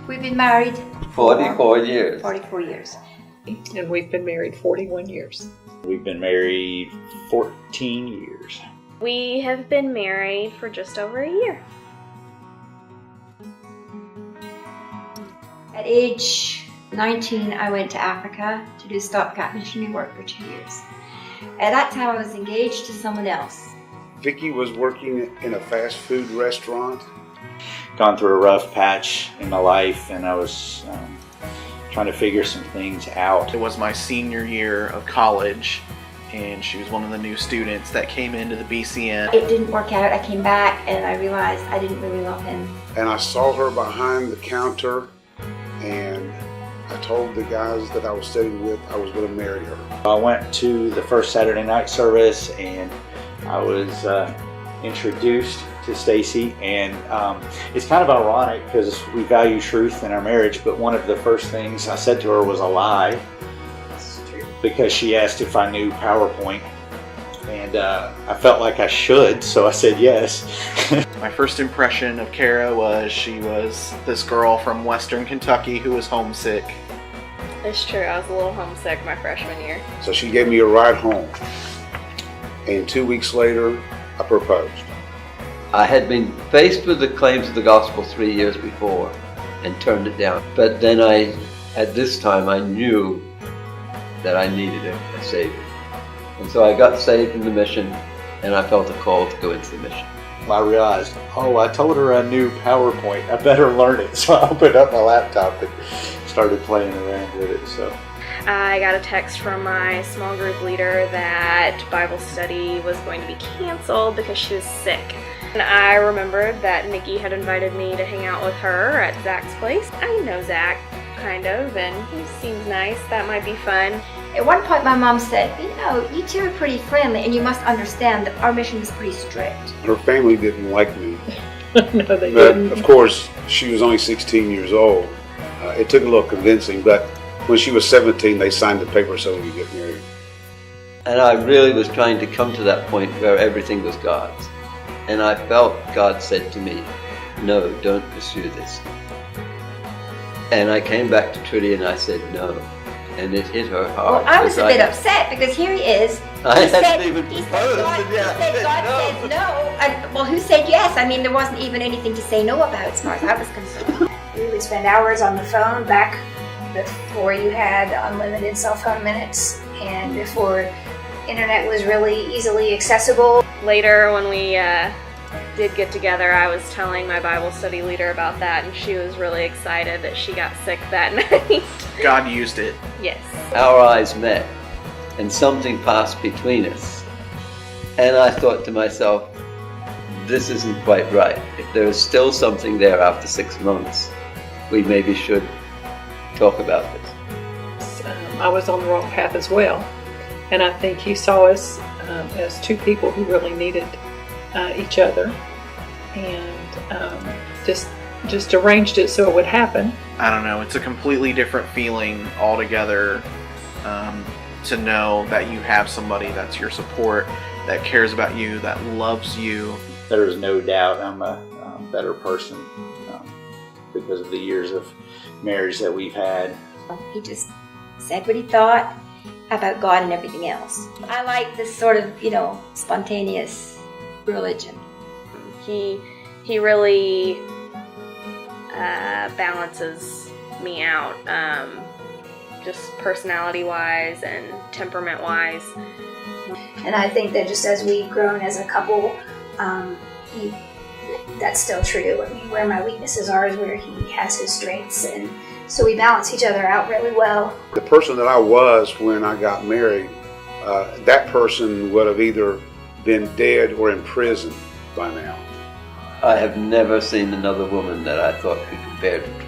We've been married 44 years. 44 years. And we've been married 41 years. We've been married 14 years. We have been married for just over a year. At age 19, I went to Africa to do stopgap missionary work for 2 years. At that time, I was engaged to someone else. Vicki was working in a fast food restaurant. Gone through a rough patch in my life, and I was trying to figure some things out. It was my senior year of college, and she was one of the new students that came into the BCN. It didn't work out. I came back and I realized I didn't really love him. And I saw her behind the counter, and I told the guys that I was studying with I was going to marry her. I went to the first Saturday night service, and I was introduced to Stacy, and it's kind of ironic because we value truth in our marriage, but one of the first things I said to her was a lie. That's true. Because she asked if I knew PowerPoint, and I felt like I should, so I said yes. My first impression of Kara was she was this girl from Western Kentucky who was homesick. It's true, I was a little homesick my freshman year. So she gave me a ride home. And 2 weeks later, I proposed. I had been faced with the claims of the gospel 3 years before and turned it down. But then at this time, I knew that I needed a Savior. And so I got saved in the mission, and I felt a call to go into the mission. I realized, I told her I knew PowerPoint. I better learn it. So I opened up my laptop and started playing around with it. So I got a text from my small group leader that Bible study was going to be canceled because she was sick. And I remembered that Nikki had invited me to hang out with her at Zach's place. I know Zach, kind of, and he seems nice. That might be fun. At one point, my mom said, you two are pretty friendly, and you must understand that our mission is pretty strict. Her family didn't like me. No, they But didn't. of course, she was only 16 years old. It took a little convincing, but when she was 17, they signed the paper so we could get married. And I really was trying to come to that point where everything was God's. And I felt God said to me, no, don't pursue this. And I came back to Trudy and I said no. And it hit her hard. Well, I was a bit upset because here he is. I He hadn't said even God proposed, and yet I said God no. said no. And, well, who said yes? I mean, there wasn't even anything to say no about as far as I was concerned. We would spend hours on the phone back before you had unlimited cell phone minutes and before internet was really easily accessible. Later, when we did get together, I was telling my Bible study leader about that, and she was really excited that she got sick that night. God used it. Yes. Our eyes met and something passed between us. And I thought to myself, this isn't quite right. If there is still something there after 6 months, we maybe should talk about this. I was on the wrong path as well. And I think he saw us as two people who really needed each other, and just arranged it so it would happen. I don't know, it's a completely different feeling altogether to know that you have somebody that's your support, that cares about you, that loves you. there is no doubt I'm a better person because of the years of marriage that we've had. He just said what he thought about God and everything else. I like this sort of, spontaneous religion. He really balances me out, just personality-wise and temperament-wise. And I think that just as we've grown as a couple, that's still true. I mean, where my weaknesses are is where he has his strengths, and so we balance each other out really well. The person that I was when I got married, that person would have either been dead or in prison by now. I have never seen another woman that I thought could compare to